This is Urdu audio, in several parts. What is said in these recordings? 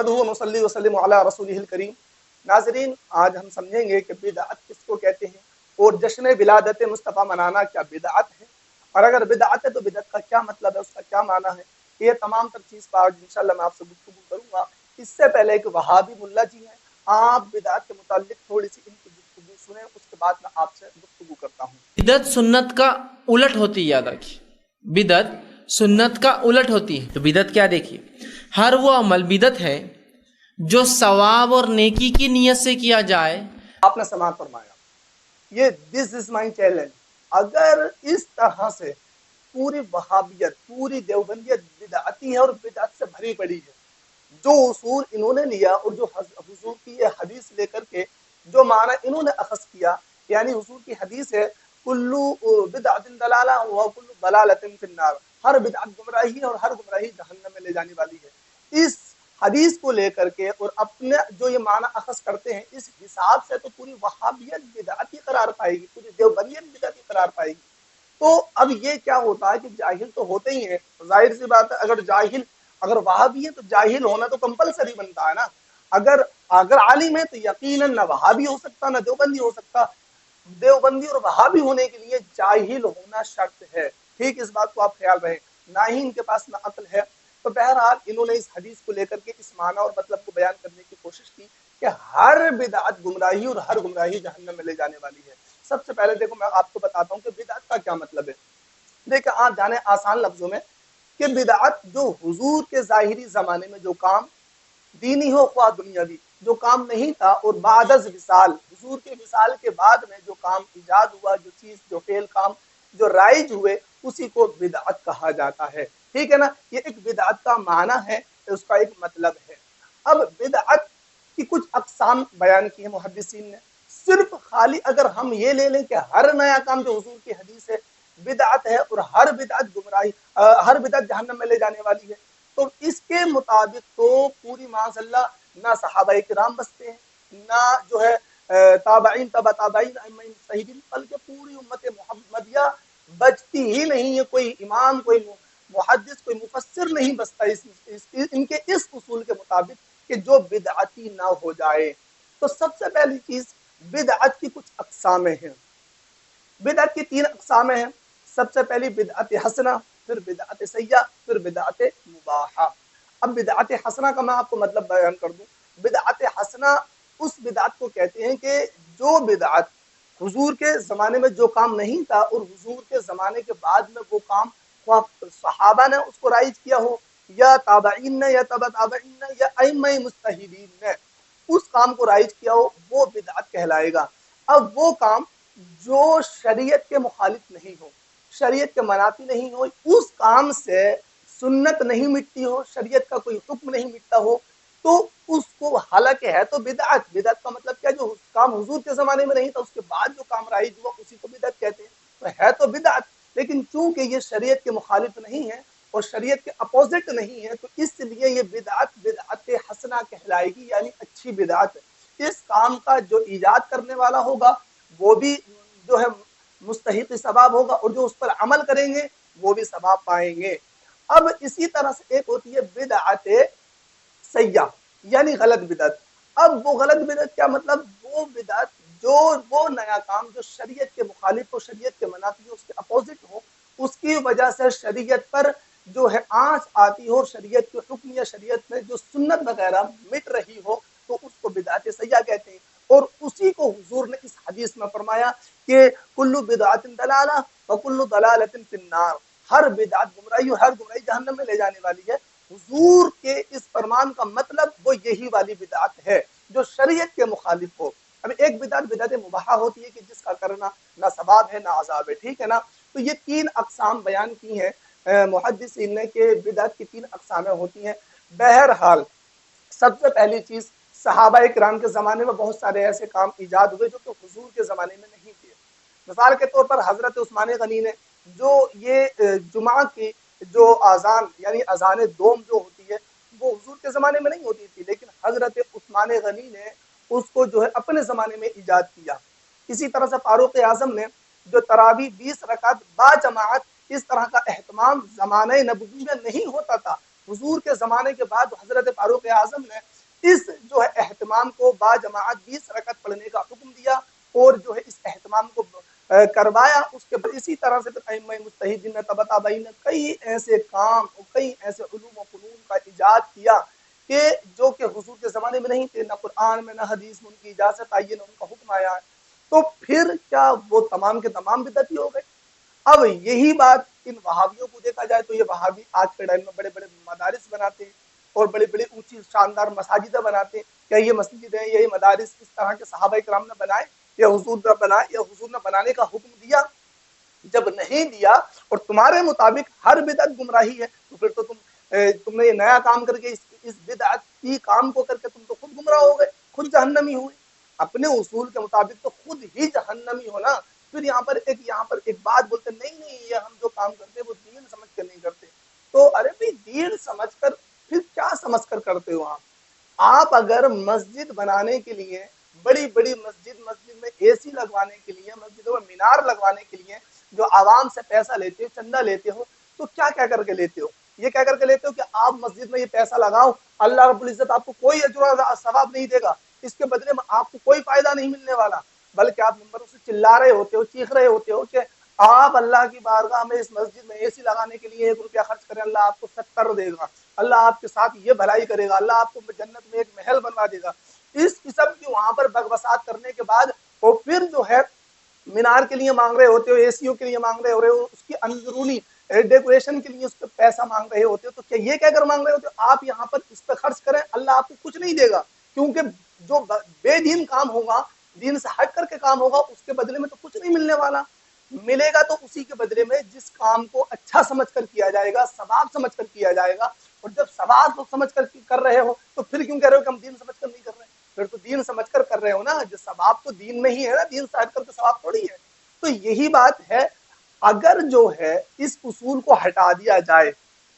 نحمدہ و نصلی وسلم علی رسولہ الکریم۔ ناظرین، آج ہم سمجھیں گے کہ بدعت کس کو کہتے ہیں اور جشن ولادت مصطفیٰ منانا کیا بدعت ہے، اور اگر بدعت ہے تو بدعت کا کیا مطلب ہے، اس کا کیا معنی ہے۔ یہ تمام تر چیز پر آج انشاءاللہ میں آپ سے گفتگو کروں گا۔ اس سے پہلے ایک وہابی ملا جی ہیں، آپ بدعت کے متعلق تھوڑی سی ان کی گفتگو سنیں، اس کے بعد میں آپ سے گفتگو کرتا ہوں۔ بدعت سنت کا الٹ ہوتی ہے، یاد رکھیے بدعت سنت کا الٹ ہوتی ہے۔ تو بدعت کیا؟ دیکھیے، ہر وہ عمل بدعت ہے جو ثواب اور نیکی کی نیت سے کیا جائے۔ آپ نے سماعت فرمایا، یہ دس از مائی چیلنج۔ اگر اس طرح سے پوری وہابیت، پوری دیوبندیت بدعتی ہے اور بدعت سے بھری پڑی ہے، جو اصول انہوں نے لیا اور جو حضور کی یہ حدیث لے کر کے جو معنی انہوں نے اخذ کیا، یعنی حضور کی حدیث ہے کلو بدعت ضلالہ و کلو ضلالۃ فی النار، ہر بدعت گمراہی ہے اور ہر گمراہی جہنم میں لے جانے والی ہے۔ اس حدیث کو لے کر کے اور اپنے جو یہ معنی اخذ کرتے ہیں، اس حساب سے تو پوری وہابیت بدعتی قرار پائے گی، پوری دیوبندیت بدعتی قرار پائے گی۔ تو اب یہ کیا ہوتا ہے کہ جاہل تو ہوتے ہی ہیں، ظاہر سی بات ہے، اگر وہابی ہے تو جاہل ہونا تو کمپلسری بنتا ہے نا۔ اگر عالم ہے تو یقیناً نہ وہابی ہو سکتا نہ دیوبندی ہو سکتا۔ دیوبندی اور وہابی ہونے کے لیے جاہل ہونا شرط ہے، ٹھیک، اس بات کو آپ خیال رہیں، نہ ہی ان کے پاس نہ عقل ہے۔ تو بہرحال انہوں نے اس حدیث کو لے کر کے اس معنی اور مطلب کو بیان کرنے کی کوشش کی کہ ہر بدعت گمراہی اور ہر گمراہی جہنم میں لے جانے والی ہے۔ سب سے پہلے دیکھو، میں آپ کو بتاتا ہوں کہ بدعت کا کیا مطلب ہے۔ دیکھیں، آپ جانے آسان لفظوں میں کہ بدعت جو حضور کے ظاہری زمانے میں جو کام دینی ہو خواہ دنیاوی جو کام نہیں تھا، اور بعد از وصال، حضور کے وصال کے بعد میں جو کام ایجاد ہوا، جو چیز، جو فعل، کام جو رائج ہوئے، اسی کو بدعت کہا جاتا ہے، ٹھیک ہے نا۔ یہ ایک بدعت کا معنی ہے، اس کا ایک مطلب ہے۔ اب بدعت کی کچھ اقسام بیان کی ہیں محدثین نے۔ صرف خالی اگر ہم یہ لے لیں کہ ہر نیا کام جو حضور کی حدیث ہے بدعت ہے اور ہر بدعت گمراہی، ہر بدعت جہنم میں لے جانے والی ہے، تو اس کے مطابق تو پوری معاذ اللہ نہ صحابہ کرام بستے ہیں، نہ جو ہے تابعین، تبع تابعین، ائمہ مجتہدین، بلکہ پوری امت محمدیہ بچتی ہی نہیں ہے۔ کوئی امام، کوئی محدث، کوئی مفسر نہیں بستا ان کے اس اصول کے مطابق کہ جو بدعتی نہ ہو جائے۔ تو سب سے پہلی چیز، بدعت کی کچھ اقسامیں ہیں۔ بدعت کی 3 اقسامیں ہیں۔ سب سے پہلی بدعت حسنہ، پھر بدعت سیئہ، پھر بدعت مباحہ۔ اب بدعت حسنہ کا میں آپ کو مطلب بیان کر دوں۔ بدعت حسنہ اس بدعت کو کہتے ہیں کہ جو بدعت حضور کے زمانے میں جو کام نہیں تھا اور حضور کے زمانے کے بعد میں وہ کام صحابہ نے اس کو رائج کیا ہو، یا تابعین نے، یا تبع تابعین نے، یا ائمہ مجتہدین نے اس کام کو رائج کیا ہو، وہ بدعت کہلائے گا۔ اب وہ کام جو شریعت کے مخالف نہیں ہو، شریعت کے منافی نہیں ہو، اس کام سے سنت نہیں مٹتی ہو، شریعت کا کوئی حکم نہیں مٹتا ہو، تو اس کو حالانکہ ہے تو بدعت۔ بدعت کا مطلب کیا؟ جو کام حضور کے زمانے میں نہیں تھا، اس کے بعد جو کام رائج ہوا، اسی کو بدعت کہتے ہیں۔ تو ہے تو بدعت، لیکن چونکہ یہ شریعت کے مخالف نہیں ہے اور شریعت کے اپوزٹ نہیں ہے، تو اس لیے یہ بدعت حسنہ کہلائے گی، یعنی اچھی بدعت۔ اس کام کا جو ایجاد کرنے والا ہوگا وہ بھی جو ہے مستحق ثواب ہوگا، اور جو اس پر عمل کریں گے وہ بھی ثواب پائیں گے۔ اب اسی طرح سے ایک ہوتی ہے بدعت سیئہ، یعنی غلط بدعت۔ اب وہ غلط بدعت کیا مطلب؟ وہ بدعت جو وہ نیا کام جو شریعت کے مخالف ہو، شریعت کے منافی ہو، اس کے اپوزٹ ہو، اس کی وجہ سے شریعت پر جو ہے آنچ آتی ہو، شریعت کے حکم یا شریعت میں جو سنت وغیرہ مٹ رہی ہو، تو اس کو بدعت سیئہ کہتے ہیں۔ اور اسی کو حضور نے اس حدیث میں فرمایا کہ کل بدعت ضلالہ وکل ضلالۃ فی النار، ہر بدعت گمراہی اور ہر گمراہی جہنم میں لے جانے والی ہے۔ حضور کے اس فرمان کا مطلب وہ یہی والی بدعت ہے جو شریعت کے مخالف ہو۔ اب ایک بدعت مباحہ ہوتی ہے کہ جس کا کرنا نہ ثواب ہے نہ عذاب ہے، ٹھیک ہے نا۔ تو یہ 3 اقسام بیان کی ہیں محدثین نے کہ بدعت کی 3 اقسامیں ہوتی ہیں۔ بہرحال سب سے پہلی چیز، صحابہ کرام کے زمانے میں بہت سارے ایسے کام ایجاد ہوئے جو کہ حضور کے زمانے میں نہیں تھے۔ مثال کے طور پر حضرت عثمان غنی نے جو یہ جمعہ کی جو اذان، یعنی اذان دوم جو ہوتی ہے، وہ حضور کے زمانے میں نہیں ہوتی تھی، لیکن حضرت عثمان غنی نے اس کو جو ہے اپنے زمانے میں ایجاد کیا۔ اسی طرح سے فاروق اعظم نے جو تراویح 20 رکعت با جماعت، اس طرح کا اہتمام زمانہ نبوی میں نہیں ہوتا تھا، حضور کے زمانے کے بعد حضرت فاروق اعظم نے اس جو ہے اہتمام کو با جماعت 20 رکعت پڑھنے کا حکم دیا اور جو ہے اس اہتمام کو کروایا. اس کے بعد اسی طرح سے ائمہ مجتہدین نے طبقہ بین کئی ایسے کام اور کئی ایسے علوم و فنون کا ایجاد کیا کہ جو کہ حضور کے زمانے میں نہیں تھے، نہ قرآن میں نہ حدیث میں ان کی اجازت آئی ہے نہ ان کا حکم آیا ہے. تو پھر کیا وہ تمام کے تمام بدعتی ہو گئے؟ اب یہی بات ان وہابیوں کو دیکھا جائے تو یہ وہابی آج کے ٹائم میں بڑے بڑے مدارس بناتے ہیں اور بڑے بڑے اونچی شاندار مساجدیں بناتے ہیں. کیا یہ مسجدیں یہی مدارس اس طرح کے صحابہ کرام نے بنائے یا حضور نے بنائے یا حضور نے بنانے کا حکم دیا؟ جب نہیں دیا اور تمہارے مطابق ہر بدعت گمراہی ہے تو پھر تو تم نے یہ نیا کام کر کے اس بدعتی کام کو کر کے تم تو خود گمراہ ہو گئے، خود جہنمی ہوئے. اپنے اصول کے مطابق تو خود ہی جہنمی ہونا. پھر یہاں پر ایک بات بولتے نہیں یہ ہم جو کام کرتے ہیں وہ دین سمجھ کر نہیں کرتے. تو ارے بھائی دین سمجھ کر پھر کیا سمجھ کر کرتے ہو آپ اگر مسجد بنانے کے لیے بڑی بڑی مسجد میں اے سی لگوانے کے لیے، مسجدوں میں مینار لگوانے کے لیے جو عوام سے پیسہ لیتے ہو، چندہ لیتے ہو، تو کیا کر کے لیتے ہو؟ یہ کیا کر کے لیتے ہو کہ آپ مسجد میں یہ پیسہ لگاؤ، اللہ رب العزت آپ کو کوئی اجر و ثواب نہیں دے گا، اس کے بدلے میں آپ کو کوئی فائدہ نہیں ملنے والا، بلکہ آپ ممبروں سے چلا رہے ہوتے ہو، چیخ رہے ہوتے ہو کہ آپ اللہ کی بارگاہ میں اس مسجد میں اے سی لگانے کے لیے 1 روپیہ خرچ کریں، اللہ آپ کو 70 دے گا، اللہ آپ کے ساتھ یہ بھلائی کرے گا، اللہ آپ کو جنت میں ایک محل بنوا دے گا. اس قسم کی وہاں پر بکواسات کرنے کے بعد وہ پھر جو ہے مینار کے لیے مانگ رہے ہوتے ہو، اے سیوں کے لیے مانگ رہے ہو، اس کی اندرونی ڈیکوریشن کے لیے اس پہ پیسہ مانگ رہے ہوتے ہو. تو کیا یہ کہہ کر مانگ رہے ہوتے ہو آپ یہاں پر اس پہ خرچ کریں، اللہ آپ کو کچھ نہیں دے گا، کیونکہ جو بے دین کام ہوگا، دین سے ہٹ کر کے کام ہوگا، اس کے بدلے میں تو کچھ نہیں ملنے والا. ملے گا تو اسی کے بدلے میں جس کام کو اچھا سمجھ کر کیا جائے گا، ثواب سمجھ کر کیا جائے گا. اور جب ثواب کو سمجھ کر کر رہے ہو تو پھر کیوں کہہ رہے ہو کہ ہم دین سمجھ کر نہیں کر رہے ہیں؟ پھر تو دین سمجھ کر رہے ہو نا، جو ثواب تو دین میں ہی ہے نا، دین سے ہٹ کر کے ثواب تھوڑی ہے. تو یہی بات ہے، اگر جو ہے اس اصول کو ہٹا دیا جائے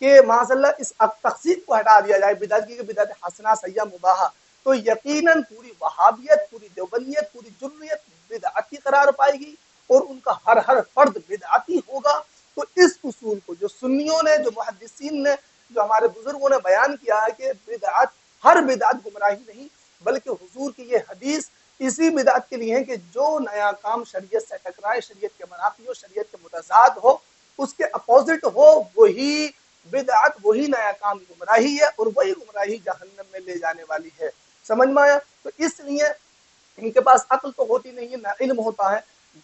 کہ معاذ اللہ اس تقسیم کو ہٹا دیا جائے بدعت کی، بدعت حسنہ سیئہ مباحہ، تو یقیناً پوری وہابیت، پوری دیوبندیت، پوری جمعیت بدعتی قرار پائے گی اور ان کا ہر فرد بدعتی ہوگا. تو اس اصول کو جو سنیوں نے، جو محدثین نے، جو ہمارے بزرگوں نے بیان کیا ہے کہ بدعت، ہر بدعت گمراہی نہیں، بلکہ حضور کی یہ حدیث اسی بدعت کے لیے ہے کہ جو نیا کام شریعت سے ٹکرائے، شریعت کے منافی ہو، شریعت کے متضاد ہو، اس کے اپوزٹ ہو، وہی بدعت، وہی نیا کام گمراہی ہے اور وہی گمراہی جہنم میں لے جانے والی ہے. سمجھ میں آیا؟ تو اس لیے ان کے پاس عقل تو ہوتی نہیں ہے، نہ علم ہوتا ہے،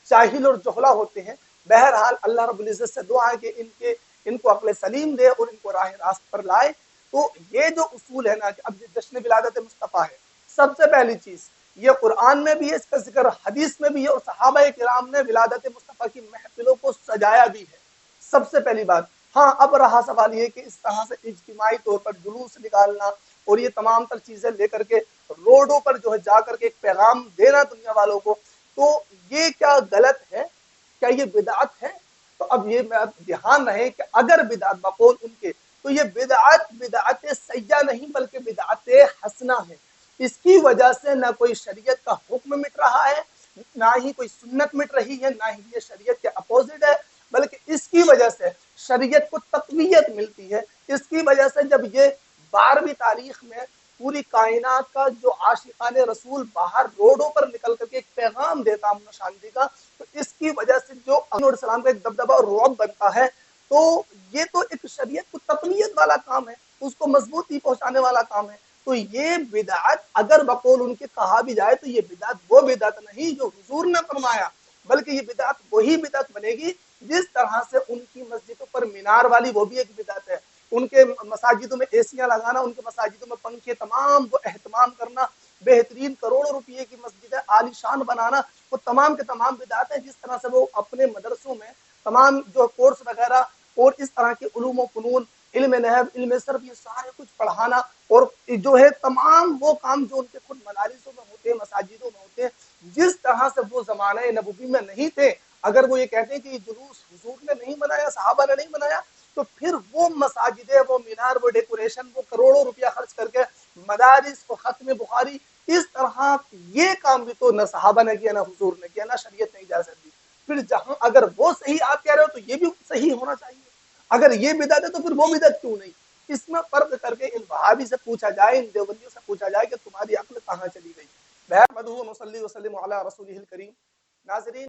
جاہل اور جہلا ہوتے ہیں. بہرحال اللہ رب العزت سے دعا ہے کہ ان کو عقل سلیم دے اور ان کو راہ راست پر لائے. تو یہ جو اصول ہے نا کہ اب جشن ولادت مصطفیٰ ہے، سب سے پہلی چیز یہ قرآن میں بھی ہے، اس کا ذکر حدیث میں بھی ہے، اور صحابہ کرام نے ولادت مصطفیٰ کی محفلوں کو سجایا بھی ہے. سب سے پہلی بات. ہاں اب رہا سوال یہ کہ اس طرح سے اجتماعی طور پر جلوس نکالنا اور یہ تمام تر چیزیں لے کر کے روڈوں پر جو ہے جا کر کے ایک پیغام دینا دنیا والوں کو، تو یہ کیا غلط ہے؟ کیا یہ بدعت ہے؟ تو اب یہ دھیان رہے کہ اگر بدعت بقول ان کے، تو یہ بدعت سیئہ نہیں بلکہ بدعت حسنہ ہے. اس کی وجہ سے نہ کوئی شریعت کا حکم مٹ رہا ہے، نہ ہی کوئی سنت مٹ رہی ہے، نہ ہی یہ شریعت کے اپوزٹ ہے، بلکہ اس کی وجہ سے شریعت کو تقویت ملتی ہے. اس کی وجہ سے جب یہ 12ویں تاریخ میں پوری کائنات کا جو عاشقان رسول باہر روڈوں پر نکل کر کے ایک پیغام دیتا امن و شانتی کا، تو اس کی وجہ سے جو امن اور سلام کا ایک دبدبہ اور رعب بنتا ہے، تو یہ تو ایک شریعت کو تقویت والا کام ہے، اس کو مضبوطی پہنچانے والا کام ہے. تو یہ بدعت اگر بقول ان کے کہا بھی جائے تو یہ بدعت وہ بدعت نہیں جو حضور نے فرمایا، بلکہ یہ بدعت وہی بدعت بنے گی جس طرح سے ان کی مسجدوں پر مینار والی وہ بھی ایک بدعت ہے، ان کے مساجدوں میں ایسیاں لگانا، ان کے مساجدوں میں پنکھے، تمام وہ اہتمام کرنا، بہترین کروڑوں روپئے کی مسجدیں عالی شان بنانا، وہ تمام کے تمام بدعت ہیں. جس طرح سے وہ اپنے مدرسوں میں تمام جو کورس وغیرہ اور اس طرح کے علوم و فنون، علم نحو، علم صرف، یہ سارے کچھ پڑھانا اور جو ہے تمام وہ کام جو ان کے خود مدارسوں میں ہوتے ہیں، مساجدوں میں ہوتے ہیں، جس طرح سے وہ زمانہ نبوی میں نہیں تھے. اگر وہ یہ کہتے ہیں کہ یہ جلوس حضور نے نہیں بنایا، صحابہ نے نہیں بنایا، تو پھر وہ مساجدیں، وہ مینار، وہ ڈیکوریشن، وہ کروڑوں روپیہ خرچ کر کے مدارس و ختم بخاری، اس طرح یہ کام بھی تو نہ صحابہ نے کیا، نہ حضور نے کیا، نہ شریعت نے اجازت دی. پھر جہاں اگر وہ صحیح آپ کہہ رہے ہو تو یہ بھی صحیح ہونا چاہیے. اگر یہ بدعت ہے تو پھر وہ بدعت کیوں نہیں؟ اس میں فرق کر کے ان وہابی سے پوچھا جائے، ان دیوبندیوں سے پوچھا جائے کہ تمہاری عقل کہاں چلی گئی۔ نحمدہ و نصلی وسلم علی رسولہ الکریم۔ ناظرین